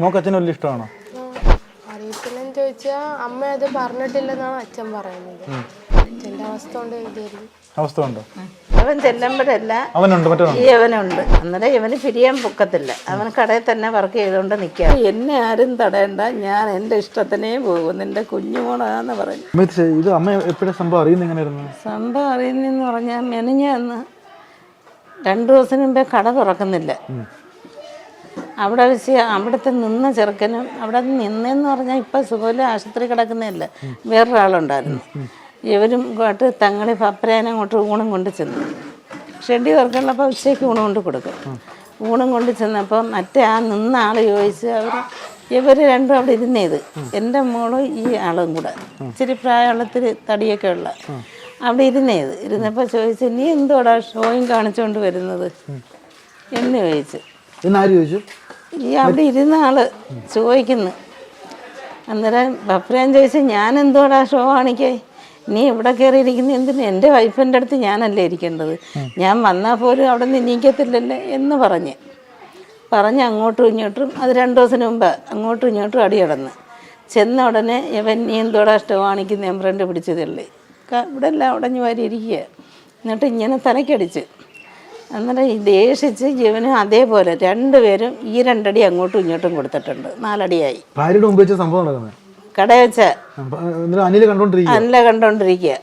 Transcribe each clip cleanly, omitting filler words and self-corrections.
Mock അച്ഛനെ വലിയ ഇഷ്ടമാണോ? അറിയത്തില്ലെന്ന് ചോദിച്ചാൽ അമ്മ അത് പറഞ്ഞിട്ടില്ലെന്നാണ് അച്ഛൻ പറയുന്നത്. അച്ഛൻ്റെ അവസ്ഥ കൊണ്ട് എഴുതിയായിരുന്നു. അവസ്ഥ ഉണ്ടോ? അവൻ ചെല്ലുമ്പോഴല്ല അവനുണ്ട്, മറ്റേ ഈ അവനുണ്ട്. അന്നേരം ഇവന് പിരിയാൻ പൊക്കത്തില്ല. അവൻ കടയിൽ തന്നെ വർക്ക് ചെയ്തുകൊണ്ട് നിൽക്കുക. എന്നെ ആരും തടയണ്ട, ഞാൻ എൻ്റെ ഇഷ്ടത്തിനേ പോകും, നിന്റെ കുഞ്ഞുമോളാന്ന് പറഞ്ഞു. ഇത് അമ്മ എപ്പോഴും സംഭവം അറിയുന്ന എങ്ങനെയായിരുന്നു? സംഭവം അറിയുന്നെന്ന് പറഞ്ഞാൽ മെനഞ്ഞാന്ന് 2 ദിവസം മുമ്പേ കട തുറക്കുന്നില്ല. അവിടെ വെച്ച് അവിടുത്തെ നിന്ന ചെറുക്കനും അവിടെ നിന്നെന്ന് പറഞ്ഞാൽ ഇപ്പം സുഖമില്ല, ആശുപത്രി കിടക്കുന്നതല്ല, വേറൊരാളുണ്ടായിരുന്നു. ഇവരും ഇങ്ങോട്ട് തങ്ങളി പപ്പരേനെ അങ്ങോട്ട് ഊണും കൊണ്ട് ചെന്നു. ഷെഡി വർക്കുള്ളപ്പോൾ ഉച്ചയ്ക്ക് ഊണ് കൊണ്ട് കൊടുക്കും. ഊണും കൊണ്ട് ചെന്നപ്പോൾ മറ്റേ ആ നിന്ന ആൾ ചോദിച്ച് ഇവർ രണ്ടും അവിടെ ഇരുന്നേത്. എൻ്റെ മോളും ഈ ആളും കൂടെ ഇച്ചിരി പ്രായമുള്ളത്തിരി തടിയൊക്കെ ഉള്ള അവിടെ ഇരുന്നപ്പോൾ ചോദിച്ചു, നീ എന്തോടാ ഷോയും കാണിച്ചുകൊണ്ട് വരുന്നത് എന്ന് ചോദിച്ചു. ഈ അവിടെ ഇരുന്ന ആള് ചോദിക്കുന്നു. അന്നേരം പപ്പരാൻ ചോദിച്ചു, ഞാൻ എന്തോടാ ഷോ കാണിക്കേ, നീ ഇവിടെ കയറിയിരിക്കുന്ന എന്തിന്? എൻ്റെ വൈഫിൻ്റെ അടുത്ത് ഞാനല്ലേ ഇരിക്കേണ്ടത്, ഞാൻ വന്നാൽ പോലും അവിടെ നിന്ന് നീക്കത്തില്ലല്ലേ എന്ന് പറഞ്ഞ് അങ്ങോട്ടും ഇങ്ങോട്ടും. അത് 2 ദിവസം മുമ്പ് അങ്ങോട്ടും ഇങ്ങോട്ടും അടി കിടന്ന് ചെന്ന ഉടനെ ഇവൻ നീ എന്തോടാ ഷോ കാണിക്കുന്ന എംബ്രണ്ട് പിടിച്ചതല്ലേ, ഇവിടെ എല്ലാം ഉടഞ്ഞു വാരി ഇരിക്കുക. എന്നിട്ട് ഇങ്ങനെ തലക്കടിച്ച്. അന്നേരം ദേഷിച്ച് ജീവനും അതേപോലെ 2 പേരും ഈ 2 അടി അങ്ങോട്ടും ഇങ്ങോട്ടും കൊടുത്തിട്ടുണ്ട്. 4 അടിയായി. കടയിൽ വെച്ച അനില കണ്ടോണ്ടിരിക്കുക.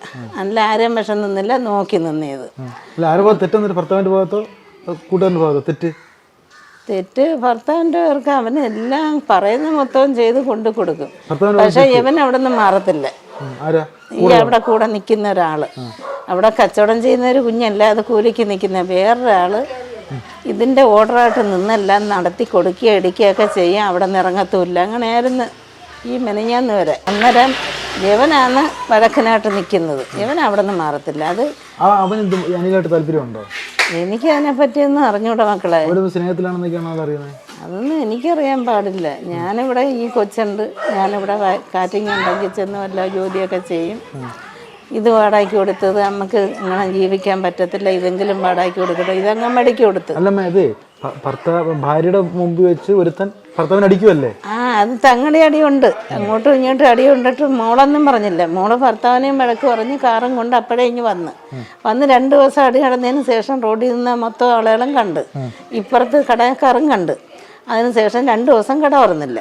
അനില ആരെയും വിഷം നിന്നില്ല, നോക്കി നിന്നത്. തെറ്റ് ഭർത്താവിൻ്റെ പേർക്ക് അവന് എല്ലാം പറയുന്ന മൊത്തം ചെയ്ത് കൊണ്ടു കൊടുക്കും. പക്ഷെ ഇവൻ അവിടെ നിന്ന് മാറത്തില്ല. ഈ അവിടെ കൂടെ നിൽക്കുന്ന ഒരാള്, അവിടെ കച്ചവടം ചെയ്യുന്ന ഒരു കുഞ്ഞല്ല, അത് കൂലിക്ക് നിൽക്കുന്ന വേറൊരാള് ഇതിൻ്റെ ഓർഡറായിട്ട് നിന്നെല്ലാം നടത്തി കൊടുക്കുക ഇടിക്കുകയൊക്കെ ചെയ്യാം. അവിടെ നിന്ന് ഇറങ്ങത്തുമില്ല. അങ്ങനെയായിരുന്നു ഈ മെനഞ്ഞാന്ന് വരെ. അന്നേരം യവനാണ് വഴക്കനായിട്ട് നിൽക്കുന്നത്. യവൻ അവിടെ നിന്ന് മാറത്തില്ല. അത് താല്പര്യമുണ്ടോ? എനിക്ക് അതിനെ പറ്റിയൊന്നും അറിഞ്ഞൂടാ മക്കളെ. അതൊന്നും എനിക്കറിയാൻ പാടില്ല. ഞാനിവിടെ ഈ കൊച്ചുണ്ട്, ഞാനിവിടെ കാറ്റിങ് ഉണ്ടാക്കി ചെന്ന് വല്ല ജോലിയൊക്കെ ചെയ്യും. ഇത് വാടകയ്ക്ക് കൊടുത്തത് നമുക്ക് ഇങ്ങനെ ജീവിക്കാൻ പറ്റത്തില്ല, ഇതെങ്കിലും വാടകയ്ക്ക് കൊടുക്കട്ടെ, ഇതങ്ങ് മടിക്ക് കൊടുത്ത്. ഭാര്യയുടെ മുമ്പ് വെച്ച് ഒരുത്തൻ ഭർത്താവിനെ അടിക്കുമല്ലേ? അത് തങ്ങടി അടിയുണ്ട്, അങ്ങോട്ടും ഇങ്ങോട്ടും അടി കൊണ്ടിട്ട് മോളൊന്നും പറഞ്ഞില്ല. മോള് ഭർത്താവിനെയും വഴക്ക് പറഞ്ഞ് കാറും കൊണ്ട് അപ്പോഴേ ഇങ്ങ് വന്ന് 2 ദിവസം അടി നടന്നതിന് ശേഷം റോഡിൽ നിന്ന് മൊത്തം ആളുകളും കണ്ട്, ഇപ്പുറത്ത് കടക്കാരും കണ്ട്. അതിന് ശേഷം 2 ദിവസം കട തുറന്നില്ല.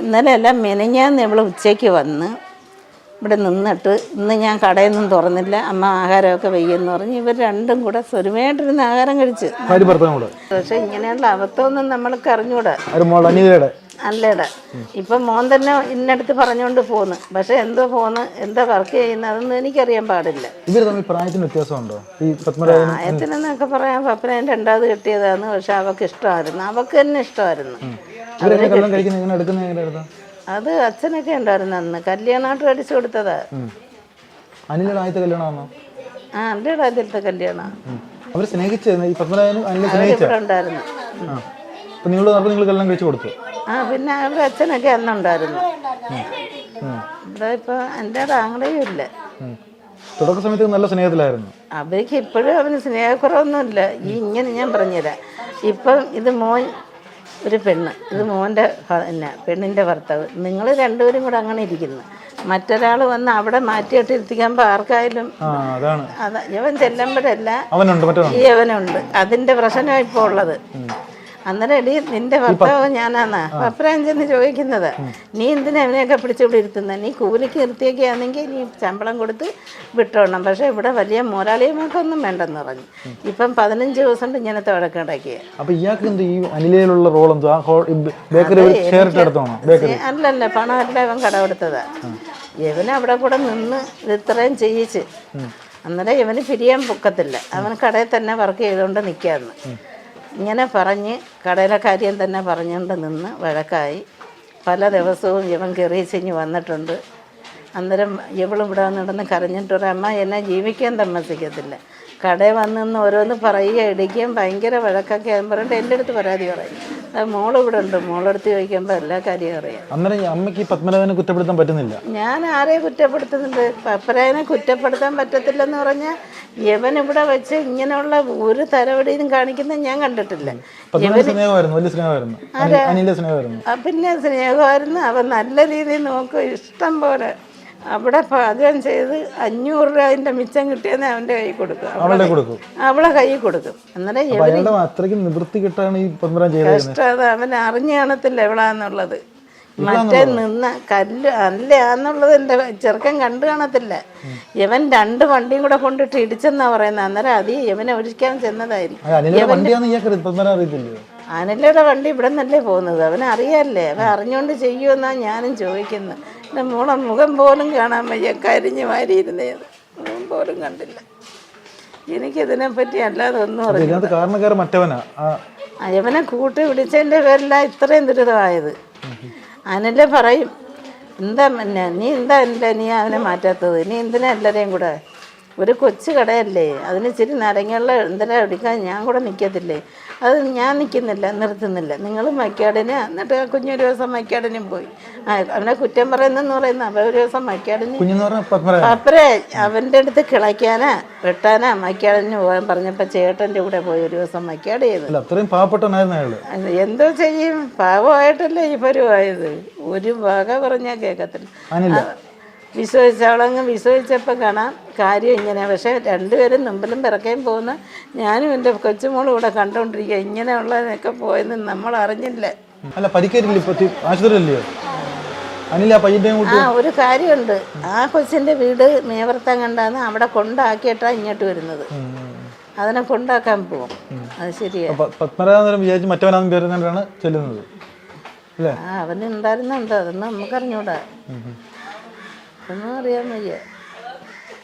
ഇന്നലെ എല്ലാം മെനഞ്ഞാന്ന് ഇവള് ഉച്ചയ്ക്ക് വന്ന് ഇവിടെ നിന്നിട്ട്, ഇന്ന് ഞാൻ കടയിൽ നിന്നും തുറന്നില്ല, അമ്മ ആഹാരമൊക്കെ വെയ്യെന്ന് പറഞ്ഞ് ഇവർ രണ്ടും കൂടെ സ്വരുമായിട്ടിരുന്ന് ആഹാരം കഴിച്ച്. പക്ഷെ ഇങ്ങനെയുള്ള അബദ്ധമൊന്നും നമ്മൾക്ക് അറിഞ്ഞൂടാ. അല്ലേടാ, ഇപ്പം മോൻ തന്നെ ഇന്നടുത്ത് പറഞ്ഞുകൊണ്ട് പോന്ന്. പക്ഷെ എന്തോ പോന്ന്, എന്താ വർക്ക് ചെയ്യുന്നത്, അതൊന്നും എനിക്കറിയാൻ പാടില്ല. പ്രായത്തിനെന്നൊക്കെ പറയാൻ പപ്പനെ 2ാമത് കെട്ടിയതാണ്. പക്ഷെ അവൾക്ക് ഇഷ്ടമായിരുന്നു, അവൾക്ക് തന്നെ ഇഷ്ടമായിരുന്നു. അത് അച്ഛനൊക്കെ ഉണ്ടായിരുന്നു അന്ന്. കല്യാണമായിട്ട് അടിച്ചു കൊടുത്തതാ. എൻ്റെ ആദ്യത്തെ കല്യാണം ഉണ്ടായിരുന്നു. പിന്നെ അവരുടെ അച്ഛനൊക്കെ അന്നുണ്ടായിരുന്നു. ഇവിടെ ഇപ്പൊ എൻ്റെ ആങ്ങളെയും ഇല്ല. നല്ല സ്നേഹത്തിലായിരുന്നു. അവർക്ക് ഇപ്പോഴും അവന് സ്നേഹക്കുറവൊന്നുമില്ല. ഈ ഇങ്ങനെ ഞാൻ പറഞ്ഞുതരാം. ഇപ്പം ഇത് മോൻ, ഒരു പെണ്ണ്, ഇത് മോൻ്റെ പെണ്ണിൻ്റെ ഭർത്താവ്. നിങ്ങൾ 2 പേരും കൂടെ അങ്ങനെ ഇരിക്കുന്നു. മറ്റൊരാൾ വന്ന് അവിടെ മാറ്റിയിട്ടിരിക്കുമ്പോൾ ആർക്കായാലും അതാ ഇവൻ ചെല്ലുമ്പോഴല്ല ഈ അവനുണ്ട്. അതിൻ്റെ പ്രശ്നമാണ് ഇപ്പോൾ ഉള്ളത്. അന്നേരം എടി നിന്റെ ഭർത്താവ് ഞാനാന്നാ പപ്പരാൻ ചെന്ന് ചോദിക്കുന്നത്. നീ എന്തിനാ അവനെയൊക്കെ പിടിച്ചുവിടെ ഇരുത്തുന്നത്? നീ കൂലിക്ക് നിർത്തിയൊക്കെ ആണെങ്കിൽ നീ ശമ്പളം കൊടുത്ത് വിട്ടോണം. പക്ഷെ ഇവിടെ വലിയ മോരാളിയമ്മക്കൊന്നും വേണ്ടെന്ന് പറഞ്ഞു. ഇപ്പം 15 ദിവസം കൊണ്ട് ഇങ്ങനത്തെ വഴക്കുണ്ടാക്കിയ. അല്ലല്ല, പണമല്ല, ഇവൻ കടമെടുത്തതാ. ഇവന് അവിടെ കൂടെ നിന്ന് ഇത്രയും ചെയ്യിച്ച്. അന്നേരം ഇവന് പിരിയാൻ പൊക്കത്തില്ല. അവൻ കടയിൽ തന്നെ വർക്ക് ചെയ്തുകൊണ്ട് നിൽക്കാന്ന് ഇങ്ങനെ പറഞ്ഞ് കടയിലെ കാര്യം തന്നെ പറഞ്ഞുകൊണ്ട് നിന്ന് വഴക്കായി. പല ദിവസവും ഇവൻ കയറിച്ചിഞ്ഞ് വന്നിട്ടുണ്ട്. അന്നേരം ഇവളും ഇവിടെ വന്നിടന്ന് കരഞ്ഞിട്ട് ഒരു അമ്മ എന്നെ ജീവിക്കാൻ താമസിക്കത്തില്ല, കടയിൽ വന്നെന്ന് ഓരോന്ന് പറയുക ഇടിക്കുകയും ഭയങ്കര വഴക്കൊക്കെ പറഞ്ഞിട്ട് എൻ്റെ അടുത്ത് പരാതി പറയും. അത് മോൾ ഇവിടെ ഉണ്ട്, മോളെടുത്ത് ചോദിക്കുമ്പോൾ എല്ലാ കാര്യവും അറിയാം. അന്നേരം ഈ അമ്മയ്ക്ക് ഈ പത്മനാഭനെ കുറ്റപ്പെടുത്താൻ പറ്റുന്നില്ല. ഞാൻ ആരെയും കുറ്റപ്പെടുത്തുന്നുണ്ട്? പപ്പരായനെ കുറ്റപ്പെടുത്താൻ പറ്റത്തില്ലെന്ന് പറഞ്ഞാൽ യവൻ ഇവിടെ വെച്ച് ഇങ്ങനെയുള്ള ഒരു തരവടിയും കാണിക്കുന്നത് ഞാൻ കണ്ടിട്ടില്ല. സ്നേഹമായിരുന്നു, വലിയ സ്നേഹമായിരുന്നു, അനിലിന്റെ സ്നേഹമായിരുന്നു. പിന്നെ സ്നേഹമായിരുന്നു. അവൻ നല്ല രീതിയിൽ നോക്കും, ഇഷ്ടം പോലെ. അവിടെ പാചകം ചെയ്ത് 500 രൂപ മിച്ചം കിട്ടിയെന്ന് അവൻ്റെ കൈ കൊടുക്കും, അവളെ കൈ കൊടുക്കും. അന്നേരം അത്രയ്ക്ക് നിവൃത്തി കിട്ടാണ് ഈ പത്മനാഭൻ ചെയ്തത്. കഷ്ടം. അവൻ അറിഞ്ഞു കാണത്തില്ല എവിടാന്നുള്ളത്. മറ്റേ നിന്ന കല്ല് അല്ലാന്നുള്ളത് എൻ്റെ ചെറുക്കൻ കണ്ടു കാണത്തില്ല. ഇവൻ 2 വണ്ടിയും കൂടെ കൊണ്ടിട്ട് ഇടിച്ചെന്നാ പറയുന്നത്. അന്നേരം അത് ഇവനെ ഒഴിക്കാൻ ചെന്നതായിരിക്കും. അനിലയുടെ വണ്ടി ഇവിടെ നിന്നല്ലേ പോകുന്നത്, അവനറിയാല്ലേ. അവൻ അറിഞ്ഞുകൊണ്ട് ചെയ്യുമെന്നാ ഞാനും ചോദിക്കുന്നത്. എൻ്റെ മോളെ മുഖം പോലും കാണാൻ വയ്യ, കരിഞ്ഞു വാരിയിരുന്നേത് മുഖം പോലും കണ്ടില്ല. എനിക്കിതിനെപ്പറ്റി അല്ലാതെ ഒന്നും അറിയില്ല. അവനെ കൂട്ടി വിളിച്ചതിൻ്റെ പേരിലാണ് ഇത്രയും ദുരിതമായത്. അനില പറയും, എന്താ നീ അവനെ മാറ്റാത്തത്, നീ എന്തിനാ എല്ലാവരെയും കൂടെ? ഒരു കൊച്ചു കടയല്ലേ, അതിന് ഇച്ചിരി നാരങ്ങയുള്ള എന്തെല്ലാം എടുക്കാൻ ഞാൻ കൂടെ നിൽക്കത്തില്ലേ? അത് ഞാൻ നിൽക്കുന്നില്ല, നിർത്തുന്നില്ല. നിങ്ങൾ മൈക്കാടിന്. എന്നിട്ട് കുഞ്ഞൊരു ദിവസം മൈക്കാടിനും പോയി. അവനെ കുറ്റം പറയുന്നെന്ന് പറയുന്ന അവ ഒരു ദിവസം മൈക്കാടിന് പപ്പരെ അവൻ്റെ അടുത്ത് കിളയ്ക്കാനാ വെട്ടാനാ മൈക്കാടിന് പോകാൻ പറഞ്ഞപ്പോൾ ചേട്ടൻ്റെ കൂടെ പോയി ഒരു ദിവസം മൈക്കാട് ചെയ്ത്. എന്തോ ചെയ്യും, പാവമായിട്ടല്ലേ ഈ പരുവായത്. ഒരു വക പറഞ്ഞാൽ കേൾക്കത്തില്ല. വിശ്വസിച്ചവളങ്ങ് വിശ്വസിച്ചപ്പോൾ കാണാം കാര്യം ഇങ്ങനെ. പക്ഷേ 2 പേരും മുമ്പിലും പിറക്കേയും പോകുന്ന ഞാനും എൻ്റെ കൊച്ചുമോളും ഇവിടെ കണ്ടുകൊണ്ടിരിക്കുക. ഇങ്ങനെയുള്ളതിനൊക്കെ പോയെന്ന് നമ്മൾ അറിഞ്ഞില്ല. ഒരു കാര്യമുണ്ട്, ആ കൊച്ചിൻ്റെ വീട് മേവർത്തം കണ്ടാന്ന് അവിടെ കൊണ്ടാക്കിയിട്ടാണ് ഇങ്ങോട്ട് വരുന്നത്. അതിനെ കൊണ്ടാക്കാൻ പോകും. അത് ശരിയാ. അവന് ഉണ്ടായിരുന്നുണ്ടോ അതൊന്നും നമുക്കറിഞ്ഞൂടാ, ഒന്നും അറിയാൻ വയ്യ.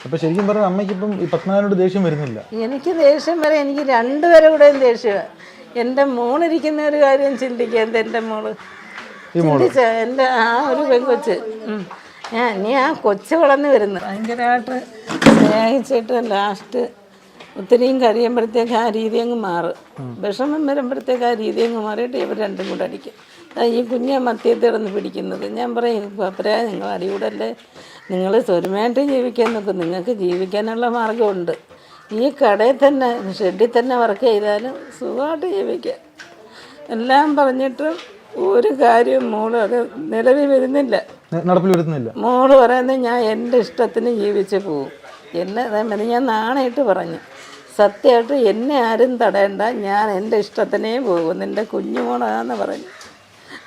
അപ്പൊ ശരിക്കും പറഞ്ഞാൽ അമ്മയ്ക്ക് ഇപ്പം ഈ പത്മനാഭനോട് ദേഷ്യം വരുന്നില്ല. എനിക്ക് ദേഷ്യം വരെ, എനിക്ക് 2 പേരെ കൂടെയും ദേഷ്യമാണ്. എൻ്റെ മോളിരിക്കുന്ന ഒരു കാര്യം ചിന്തിക്കുക. എൻ്റെ മോള് ചിന്തിച്ച എൻ്റെ ആ ഒരു പെൺകൊച്ച്, നീ ആ കൊച്ചു വളർന്നു വരുന്നു ഭയങ്കരമായിട്ട് സ്നേഹിച്ചിട്ട് ലാസ്റ്റ് ഒത്തിരിയും കഴിയുമ്പോഴത്തേക്ക് ആ രീതി അങ്ങ് മാറും. വിഷമം വരുമ്പോഴത്തേക്ക് ആ രീതി അങ്ങ് മാറിയിട്ട് ഇവർ 2ഉം കൂടെ അടിക്കും. ഈ കുഞ്ഞെ മദ്യത്തിൽ കിടന്ന് പിടിക്കുന്നത്. ഞാൻ പറയും, പപ്പരാ നിങ്ങൾ അടികൂടല്ലേ, നിങ്ങൾ സ്വരമായിട്ട് ജീവിക്കാൻ നോക്കും, നിങ്ങൾക്ക് ജീവിക്കാനുള്ള മാർഗമുണ്ട്. ഈ കടയിൽ തന്നെ ഷെഡിൽ തന്നെ വർക്ക് ചെയ്താലും സുഖമായിട്ട് ജീവിക്കാം. എല്ലാം പറഞ്ഞിട്ടും ഒരു കാര്യം മോള് അത് നിലവിൽ വരുന്നില്ല, നടപ്പിൽ വരുന്നില്ല. മോള് പറയുന്നത് ഞാൻ എൻ്റെ ഇഷ്ടത്തിന് ജീവിച്ച് പോവും. ഞാൻ നാണയിട്ട് പറഞ്ഞു, സത്യമായിട്ട് എന്നെ ആരും തടയണ്ട, ഞാൻ എൻ്റെ ഇഷ്ടത്തിനേ പോകും, നിൻ്റെ കുഞ്ഞുമോളാന്ന് പറഞ്ഞു.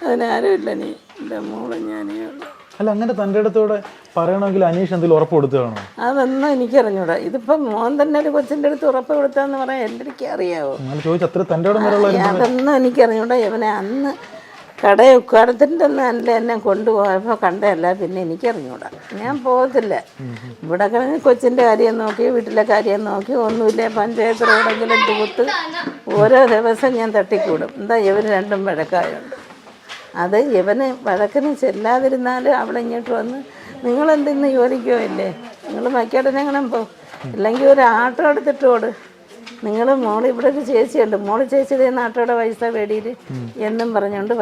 അതിനാരും ഇല്ല, നീ എൻ്റെ മോള് ഞാനേ ഉള്ളൂ. അല്ല, അങ്ങനെ തൻ്റെ അടുത്തോടെ പറയണമെങ്കിൽ അനീഷ് എന്തെങ്കിലും ഉറപ്പ് കൊടുത്തതാണോ? അതൊന്നും എനിക്കറിഞ്ഞൂടാ. ഇതിപ്പം മോൻ തന്നെ ഒരു കൊച്ചിൻ്റെ അടുത്ത് ഉറപ്പ് കൊടുത്താന്ന് പറയാൻ എനിക്ക് അറിയാവോ? അതൊന്നും എനിക്കറിഞ്ഞൂടാ. ഇവനെ അന്ന് ഉക്കാടത്തിൻ്റെ ഒന്നും അല്ല എന്നെ കൊണ്ടുപോയപ്പോൾ കണ്ടതല്ല, പിന്നെ എനിക്കറിഞ്ഞൂടാ. ഞാൻ പോകത്തില്ല. ഇവിടെ കഴിഞ്ഞ് കൊച്ചിൻ്റെ കാര്യം നോക്കി, വീട്ടിലെ കാര്യം നോക്കി, ഒന്നുമില്ല പഞ്ചായത്ത് റോഡെങ്കിലും തൂത്ത് ഓരോ ദിവസം ഞാൻ തട്ടിക്കൂടും. എന്താ ഇവർ 2ഉം വഴക്കായുണ്ട്. അത് ഇവന് വഴക്കിന് ചെല്ലാതിരുന്നാൽ അവിടെ ഇങ്ങോട്ട് വന്ന് നിങ്ങളെന്തിന്ന് ജോലിക്കോ ഇല്ലേ, നിങ്ങൾ മൈക്കാടനെങ്ങനെ പോകും, ഇല്ലെങ്കിൽ ഒരു ആട്ടോ എടുത്തിട്ട് ഓട്. നിങ്ങൾ മോള് ഇവിടെ ഒരു ചേച്ചിയുണ്ട്, മോള് ചേച്ചിയുടെ നാട്ടോടെ പൈസ വേടിയിട്ട് എന്നും പറഞ്ഞുകൊണ്ട്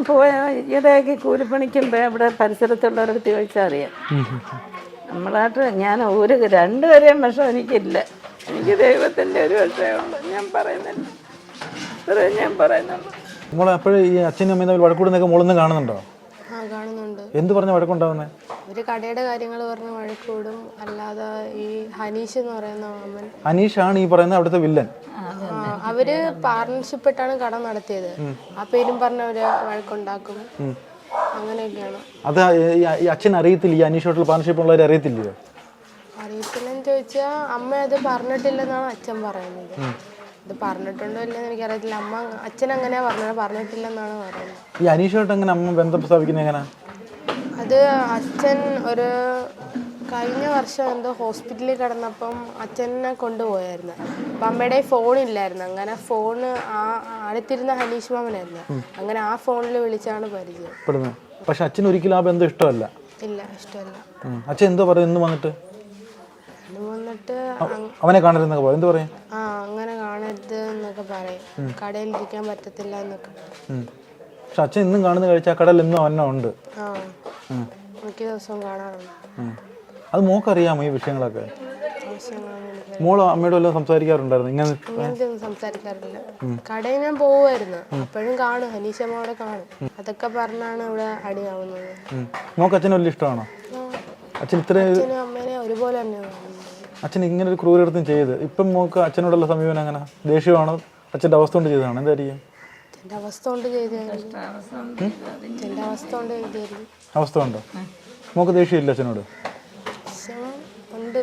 പോയ ഈയിടെയാക്കി കൂലിപ്പണിക്കും ഇവിടെ പരിസരത്തുള്ളവരടുത്ത് ചോദിച്ചാൽ അറിയാം. നമ്മളായിട്ട് ഞാൻ 2 പേരെയും വിഷം എനിക്കില്ല. എനിക്ക് ദൈവത്തിൻ്റെ ഒരു വിഷയമുള്ളൂ. ഞാൻ പറയുന്നില്ല, ഞാൻ പറയുന്നുള്ളൂ. മോളെ അപ്പോഴും ഈ അച്ഛനും അമ്മയും തമ്മിൽ വഴക്കൂടുന്നൊക്കെ മോളൊന്നും കാണുന്നുണ്ടോ? കാണുന്നുണ്ട്. എന്ത് പറഞ്ഞ വഴക്കുണ്ടാവുന്നേ? ഒരു കടയുടെ കാര്യങ്ങൾ പറഞ്ഞ് വഴക്കൂടും. അല്ലാതെ ഈ ഹനീഷ് എന്ന് പറയുന്ന അവൻ, അനീഷാണ് ഈ പറയുന്ന അവിടുത്തെ വില്ലൻ. അവര് പാർട്ണർഷിപ്പ് ഇട്ടാണ് കട നടത്തിയത്. ആ പേരും പറഞ്ഞവര് വഴക്കുണ്ടാക്കും, അങ്ങനെയൊക്കെയാണ്. അത് ഈ അച്ഛൻ അറിയത്തില്ല, ഈ അനീഷോട്ടുള്ള പാർട്ണർഷിപ്പ് ഉള്ളവരെ അറിയത്തില്ലയോ? അറിയത്തില്ലെന്ന് ചോദിച്ചാൽ അമ്മ അത് പറഞ്ഞിട്ടില്ലെന്നാണ് അച്ഛൻ പറയുന്നത്. ഇത് പറഞ്ഞിട്ടുണ്ടോ ഇല്ലെന്ന് എനിക്കറിയത്തില്ല. അച്ഛൻ അങ്ങനെയാ പറഞ്ഞിട്ടില്ലെന്നാണ് പറയുന്നത്. ഈ അനീഷോട്ട് എങ്ങനെ അമ്മ ബന്ധം സ്ഥാപിക്കുന്നത് എങ്ങനെ? അത് അച്ഛൻ ഒരു കഴിഞ്ഞ വർഷം എന്തോ ഹോസ്പിറ്റലിൽ കിടന്നപ്പം അച്ഛനെ കൊണ്ടുപോയായിരുന്നു. അപ്പം അമ്മയുടെ ഫോണില്ലായിരുന്നു. അങ്ങനെ ഫോണ് അടുത്തിരുന്ന ഹനീഷ് മാമനായിരുന്നു. അങ്ങനെ ആ ഫോണിൽ വിളിച്ചാണ് പരിചയം. പക്ഷെ അച്ഛൻ ഒരിക്കലും ആ ബന്ധം ഇഷ്ടമല്ല. ഇല്ല, ഇഷ്ടമല്ല. അച്ഛൻ എന്തോ പറയുന്നു വന്നിട്ട്? എന്നിട്ട് അവനെ കാണരുതെന്നൊക്കെ പറയും, എന്ത് പറയും? അങ്ങനെ കാണരുത് എന്നൊക്കെ പറയും, കടയിലിരിക്കാൻ പറ്റത്തില്ല എന്നൊക്കെ. പക്ഷെ അച്ഛൻ ഇന്നും കാണുന്ന കഴിച്ച ആ കടയിൽ ഇന്നും അവനെ ഉണ്ട്. മിക്ക ദിവസവും കാണാറുണ്ട്. അത് മോക്കറിയാമോ ഈ വിഷയങ്ങളൊക്കെ? മോള് അമ്മയോട് വല്ലതും സംസാരിക്കാറുണ്ടായിരുന്നു ഇങ്ങനത്തെ ഒന്നും സംസാരിക്കാറില്ല. കടയിൽ ഞാൻ പോവുമായിരുന്നു, അപ്പോഴും കാണും, ഹനീഷമ്മ അവിടെ കാണും. അതൊക്കെ പറഞ്ഞാണ് ഇവിടെ അടിയാവുന്നത്. മോക്ക് അച്ഛനെ വലിയ ഇഷ്ടമാണോ? അച്ഛൻ അച്ഛനും അമ്മേനെ ഒരുപോലെ തന്നെ. അച്ഛൻ ഇങ്ങനെ ഒരു ക്രൂരകൃത്യം ചെയ്ത് ഇപ്പം മോക്ക് അച്ഛനോടുള്ള സമീപനം അങ്ങനെ ദേഷ്യമാണോ, അച്ഛൻ്റെ അവസ്ഥ കൊണ്ട് ചെയ്തതാണോ, എന്തായിരിക്കും? എന്റെ അവസ്ഥ കൊണ്ട് ചെയ്തായിരുന്നു. അവസ്ഥ ഉണ്ടോ? മോക്ക് ദേഷ്യമില്ല അച്ഛനോട്? ഉണ്ട്.